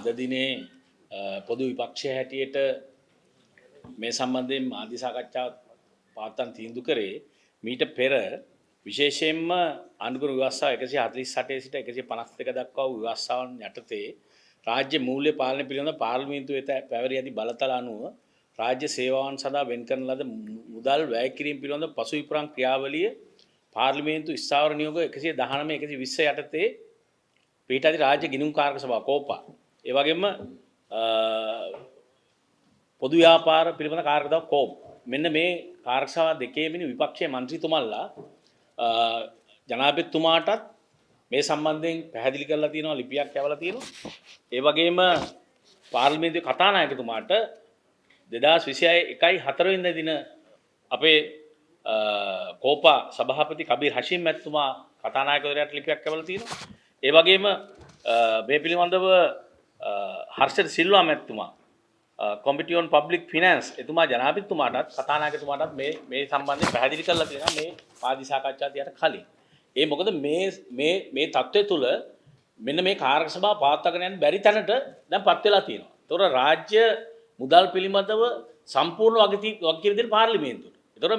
අද දිනේ පොදු විපක්ෂය හැටියට මේ සම්බන්ධයෙන් මාධ්‍ය සාකච්ඡාවක් පවත්වන්න තීන්දුව කරේ මීට පෙර විශේෂයෙන්ම අනුග්‍රහ ව්‍යවස්ථාව 148 සිට 152 දක්වා වූ ව්‍යවස්ථාවන් යටතේ රාජ්‍ය මූල්‍ය පාලනය පිළිබඳ පාර්ලිමේන්තුවේ පැවරී ඇති බලතල අනුව රාජ්‍ය සේවාවන් සඳහා වෙන් කරන ලද මුදල් වැය කිරීම පිළිබඳ පසුවිපරම් ක්‍රියාවලිය පාර්ලිමේන්තු ස්ථාවර නියෝග 119 120 යටතේ පිටාති රාජ්‍ය ගිණුම් කාරක සභාව කෝපා ඒ වගේම පොදු ව්‍යාපාර පිළිබඳ කාරක සභාව කෝප් මෙන්න මේ කාරක සභා දෙකේම විපක්ෂයේ മന്ത്രിතුමන්ලා ජනාධිපතිතුමාටත් මේ සම්බන්ධයෙන් පැහැදිලි කරලා තියෙනවා ලිපියක් යවලා තියෙනවා ඒ වගේම පාර්ලිමේන්තුවේ කතානායකතුමාට 2026 1/4 වෙනිදා දින අපේ කෝපා සභාපති කබීර් හෂීම් මැතිතුමා කතානායකවරයාට ලිපියක් යවලා තියෙනවා ඒ වගේම මේ පිළිබඳව හර්ෂද සිල්වා මැතිතුමා කොමිටි ඔන් පබ්ලික් ෆිනෑන්ස් එතුමා ජනාධිපතිතුමාටත් කතානායකතුමාටත් මේ සම්බන්ධයෙන් පැහැදිලි කරලා තියෙනවා මේ මාධ්‍ය සාකච්ඡාවට කලින්. ඒ මොකද මේ තත්ත්වය තුල මෙන්න මේ කාර්ය සභාව පවත්වාගෙන යන්න බැරි තැනට දැන්පත් වෙලා තියෙනවා. ඒතොර රාජ්‍ය මුදල් පිළිබඳව සම්පූර්ණ වගකීම් විදිහට පාර්ලිමේන්තුවට. ඒතොර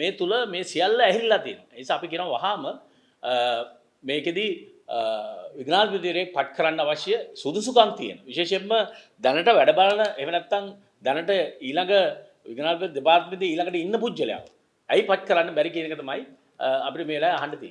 මේ තුල මේ සියල්ල ඇහිලා තියෙනවා. ඒ නිසා අපි කියනවා වහාම මේකෙදි විග්නාධිපතිවරයෙක් පත් කරන්න අවශ්‍ය සුදුසුකම් තියෙන. විශේෂයෙන්ම දැනට වැඩ බලන එහෙම නැත්නම් දැනට ඊළඟ විග්නාධිපති දෙපාර්තමේන්තුවේ ඊළඟට ඉන්න පුජ්‍යලයා. ඇයි පත් කරන්න බැරි කියන එක තමයි අපිට මේ වෙලාවේ අහන්න තියෙන්නේ.